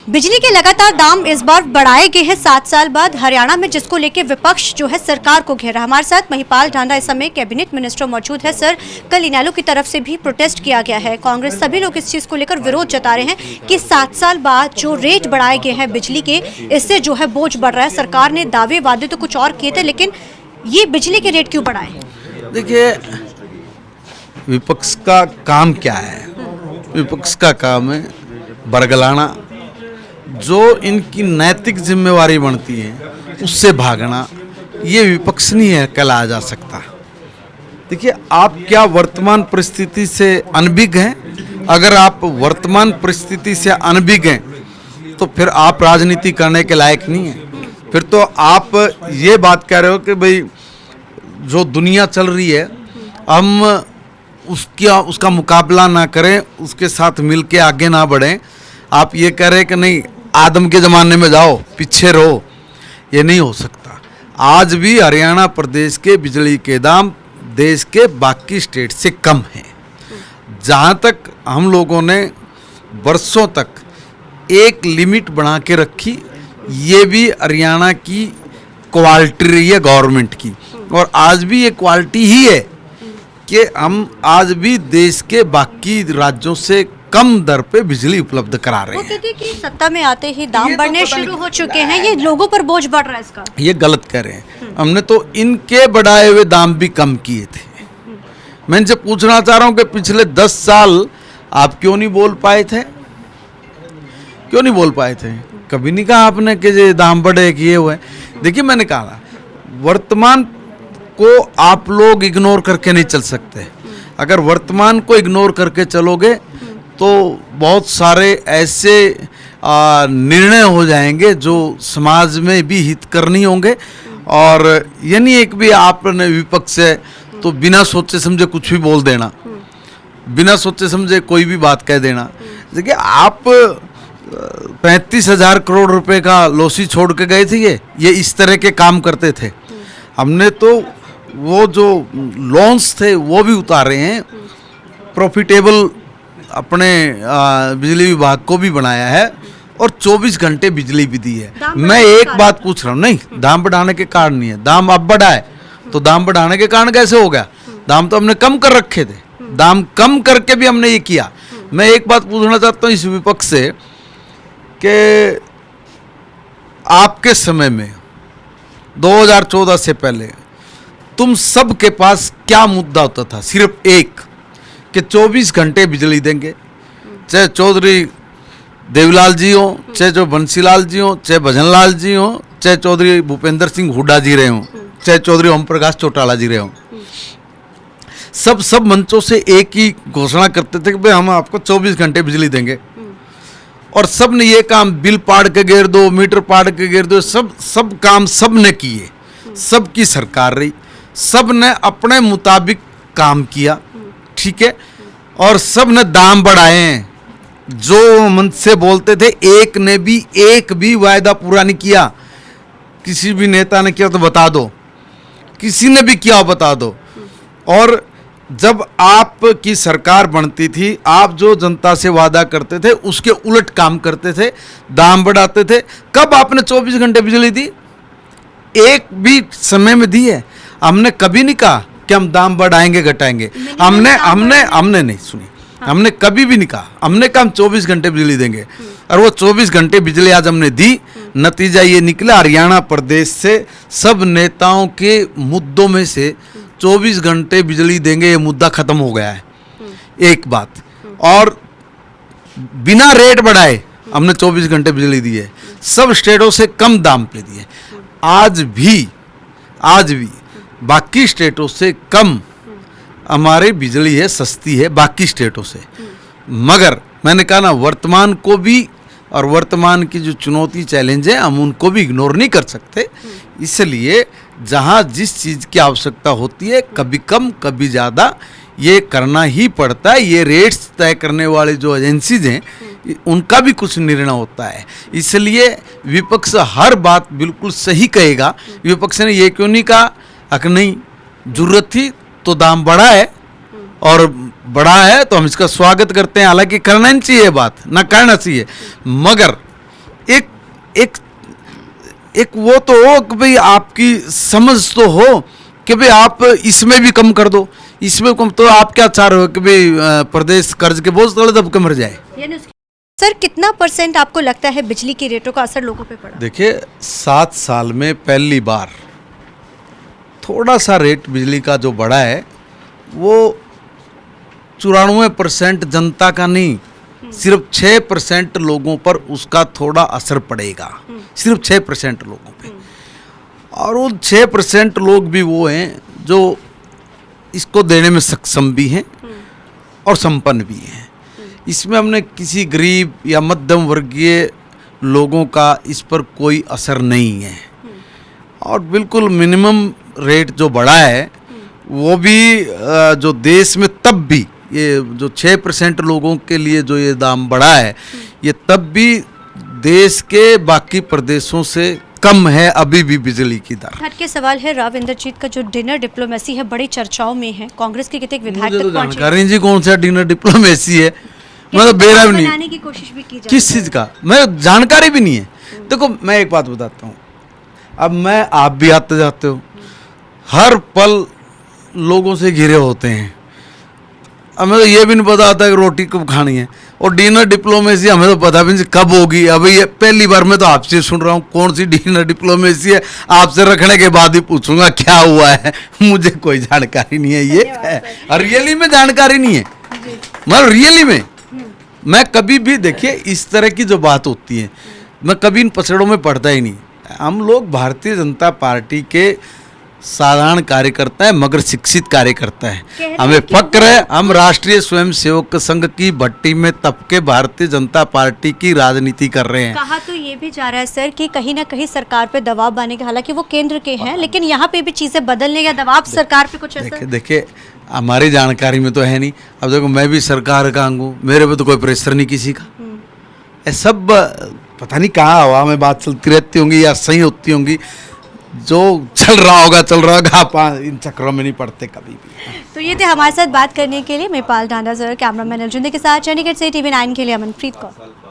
बिजली के लगातार दाम इस बार बढ़ाए गए हैं 7 साल बाद हरियाणा में, जिसको लेकर विपक्ष जो है सरकार को घेरा। हमारे साथ महिपाल ढांडा इस समय कैबिनेट मिनिस्टर मौजूद है। सर, कल इनेलो की तरफ से भी प्रोटेस्ट किया गया है। कांग्रेस सभी लोग इस चीज को लेकर विरोध जता रहे हैं कि 7 साल बाद जो रेट बढ़ाए गए हैं बिजली के, इससे जो है बोझ बढ़ रहा है। सरकार ने दावे वादे तो कुछ और किए थे, लेकिन ये बिजली के रेट क्यों बढ़ाए? देखिए, विपक्ष का काम क्या है? विपक्ष का काम है बरगलाना, जो इनकी नैतिक जिम्मेवारी बनती है उससे भागना। ये विपक्ष नहीं है कहलाया जा सकता। देखिए, आप क्या वर्तमान परिस्थिति से अनभिज्ञ हैं? अगर आप वर्तमान परिस्थिति से अनभिज्ञ हैं तो फिर आप राजनीति करने के लायक नहीं हैं। फिर तो आप ये बात कह रहे हो कि भाई जो दुनिया चल रही है हम उसका मुकाबला ना करें, उसके साथ मिलके आगे ना बढ़ें। आप ये कह रहे हैं कि नहीं, आदम के ज़माने में जाओ, पीछे रहो। ये नहीं हो सकता। आज भी हरियाणा प्रदेश के बिजली के दाम देश के बाकी स्टेट से कम हैं। जहाँ तक हम लोगों ने वर्षों तक एक लिमिट बना के रखी, ये भी हरियाणा की क्वालिटी रही है गवर्नमेंट की, और आज भी ये क्वालिटी ही है कि हम आज भी देश के बाकी राज्यों से कम दर पे बिजली उपलब्ध करा रहे हैं। वो कहते हैं कि सत्ता में आते ही दाम बढ़ने शुरू हो चुके हैं, ये लोगों पर बोझ बढ़ रहा है इसका। ये गलत कह रहे हैं। हमने तो इनके बढ़ाए हुए दाम भी कम किए थे। मैं इनसे पूछना चाह रहा हूँ कि पिछले 10 साल आप क्यों नहीं बोल पाए थे? क्यों नहीं बोल पाए थे? कभी नहीं कहा आपने कि ये दाम बढ़े किए हुए। देखिए, मैंने कहा वर्तमान को आप लोग इग्नोर करके नहीं चल सकते। अगर वर्तमान को इग्नोर करके चलोगे तो बहुत सारे ऐसे निर्णय हो जाएंगे जो समाज में भी हितकर नहीं होंगे। और ये नहीं एक भी आपने विपक्ष है तो बिना सोचे समझे कुछ भी बोल देना, बिना सोचे समझे कोई भी बात कह देना। देखिए, आप 35,000 करोड़ रुपए का लॉसी छोड़ के गए थे। ये इस तरह के काम करते थे। हमने तो वो जो लोन्स थे वो भी उतारे हैं, प्रॉफिटेबल अपने बिजली विभाग को भी बनाया है, और 24 घंटे बिजली भी दी है। मैं एक बात पूछ रहा हूँ, नहीं, दाम बढ़ाने के कारण नहीं है। दाम अब बढ़ा है तो दाम बढ़ाने के कारण कैसे हो गया? दाम तो हमने कम कर रखे थे। दाम कम करके भी हमने ये किया। मैं एक बात पूछना चाहता हूँ इस विपक्ष से कि आपके समय में 2014 से पहले तुम सब के पास क्या मुद्दा होता था? सिर्फ एक, कि 24 घंटे बिजली देंगे। चाहे चौधरी देवीलाल जी हो, चाहे जो बंसीलाल जी हो, चाहे भजनलाल जी हो, चाहे चौधरी भूपेंद्र सिंह हुड्डा जी रहे हों, चाहे चौधरी ओम प्रकाश चौटाला जी रहे हों, सब मंचों से एक ही घोषणा करते थे कि भाई हम आपको 24 घंटे बिजली देंगे। और सब ने ये काम, बिल पाड़ के घेर दो, मीटर पाड़ के घेर दो, सब काम सब ने किए। सब की सरकार रही, सब ने अपने मुताबिक काम किया, ठीक है। और सब ने दाम बढ़ाए हैं। जो मन से बोलते थे, एक भी वायदा पूरा नहीं किया। किसी भी नेता ने किया तो बता दो, किसी ने भी किया बता दो। और जब आपकी सरकार बनती थी, आप जो जनता से वादा करते थे उसके उलट काम करते थे, दाम बढ़ाते थे। कब आपने 24 घंटे बिजली दी? एक भी समय में दी है? हमने कभी नहीं कहा कि हम दाम बढ़ाएंगे घटाएंगे। हमने नहीं सुनी। हमने कभी भी नहीं कहा। हमने कहा हम 24 घंटे बिजली देंगे, और वो 24 घंटे बिजली आज हमने दी। नतीजा ये निकला, हरियाणा प्रदेश से सब नेताओं के मुद्दों में से 24 घंटे बिजली देंगे ये मुद्दा खत्म हो गया है। एक बात। और बिना रेट बढ़ाए हमने 24 घंटे बिजली दी है। सब स्टेटों से कम दाम पे दी है। आज भी बाकी स्टेटों से कम हमारी बिजली है, सस्ती है बाकी स्टेटों से। मगर मैंने कहा ना, वर्तमान को भी, और वर्तमान की जो चुनौती चैलेंज है, हम उनको भी इग्नोर नहीं कर सकते। इसलिए जहाँ जिस चीज़ की आवश्यकता होती है, कभी कम कभी ज़्यादा ये करना ही पड़ता है। ये रेट्स तय करने वाले जो एजेंसीज हैं, उनका भी कुछ निर्णय होता है। इसलिए विपक्ष हर बात बिल्कुल सही कहेगा। विपक्ष ने ये क्यों नहीं कहा कि नहीं, जरूरत थी तो दाम बढ़ा है, और बड़ा है तो हम इसका स्वागत करते हैं। हालांकि करना नहीं चाहिए, बात ना करना चाहिए, मगर एक एक एक वो तो हो कि भाई आपकी समझ तो हो कि भाई आप इसमें भी कम कर दो, इसमें कम, तो आप क्या चाह रहे हो कि भाई प्रदेश कर्ज के बोझ तले दब के मर जाए। सर कितना % आपको लगता है बिजली की रेटों का असर लोगों पे पड़ा? देखिए 7 साल में पहली बार थोड़ा सा रेट बिजली का जो बढ़ा है वो 94% जनता का नहीं, सिर्फ 6% लोगों पर उसका थोड़ा असर पड़ेगा, सिर्फ 6% लोगों पे। और वो 6% लोग भी वो हैं जो इसको देने में सक्षम भी हैं और संपन्न भी हैं। इसमें हमने किसी गरीब या मध्यम वर्गीय लोगों का इस पर कोई असर नहीं है। और बिल्कुल मिनिमम रेट जो बढ़ा है वो भी जो देश में तब भी ये जो 6% लोगों के लिए जो ये दाम बढ़ा है ये तब भी देश के बाकी प्रदेशों से कम है अभी भी बिजली की दर। हट के सवाल है, राव इंद्रजीत का जो डिनर डिप्लोमेसी है बड़ी चर्चाओं में है, कांग्रेस के कितने विधायक मुझे तो तक पहुंचे। जानकारी जी कौन सा डिनर डिप्लोमेसी है, मैं तो बेरा भी नहीं, बनाने की कोशिश भी की जा किस चीज़ का मैं जानकारी भी नहीं है। देखो मैं एक बात बताता हूँ, अब मैं आप भी आते जाते हो, हर पल लोगों से घिरे होते हैं। अब हमें तो ये भी नहीं पता होता कि रोटी कब खानी है, और डिनर डिप्लोमेसी हमें तो पता भी नहीं कब होगी। अभी ये पहली बार मैं तो आपसे सुन रहा हूँ कौन सी डिनर डिप्लोमेसी है, आपसे रखने के बाद ही पूछूंगा क्या हुआ है। मुझे कोई जानकारी नहीं है ये, और रियली में जानकारी नहीं है, मतलब रियली में मैं कभी भी, देखिए इस तरह की जो बात होती है मैं कभी इन पसड़ों में पड़ता ही नहीं। हम लोग भारतीय जनता पार्टी के साधारण कार्यकर्ता है मगर शिक्षित कार्यकर्ता है, हमें फक्र है। हम राष्ट्रीय स्वयंसेवक संघ की भट्टी में तब के भारतीय जनता पार्टी की राजनीति कर रहे हैं। कहा तो ये भी जा रहा है सर कि कहीं ना कहीं सरकार पे दबाव बनाने का, हालांकि वो केंद्र के हैं लेकिन यहाँ पे भी चीजें बदलने या दबाव सरकार पे कुछ ऐसा। देखिए हमारी जानकारी में तो है नहीं। अब देखो मैं भी सरकार का अंग हूँ, मेरे पे तो कोई प्रेशर नहीं किसी का। ये सब पता नहीं कहाँ हवा में बात चलती रहती होंगी या सही होती होंगी, जो चल रहा होगा। आप इन चक्रों में नहीं पड़ते कभी भी। तो ये थे हमारे साथ बात करने के लिए महिपाल ढांडा सर, कैमरामैन अर्जुन के साथ चंडीगढ़ से TV9 के लिए अमनप्रीत कौर।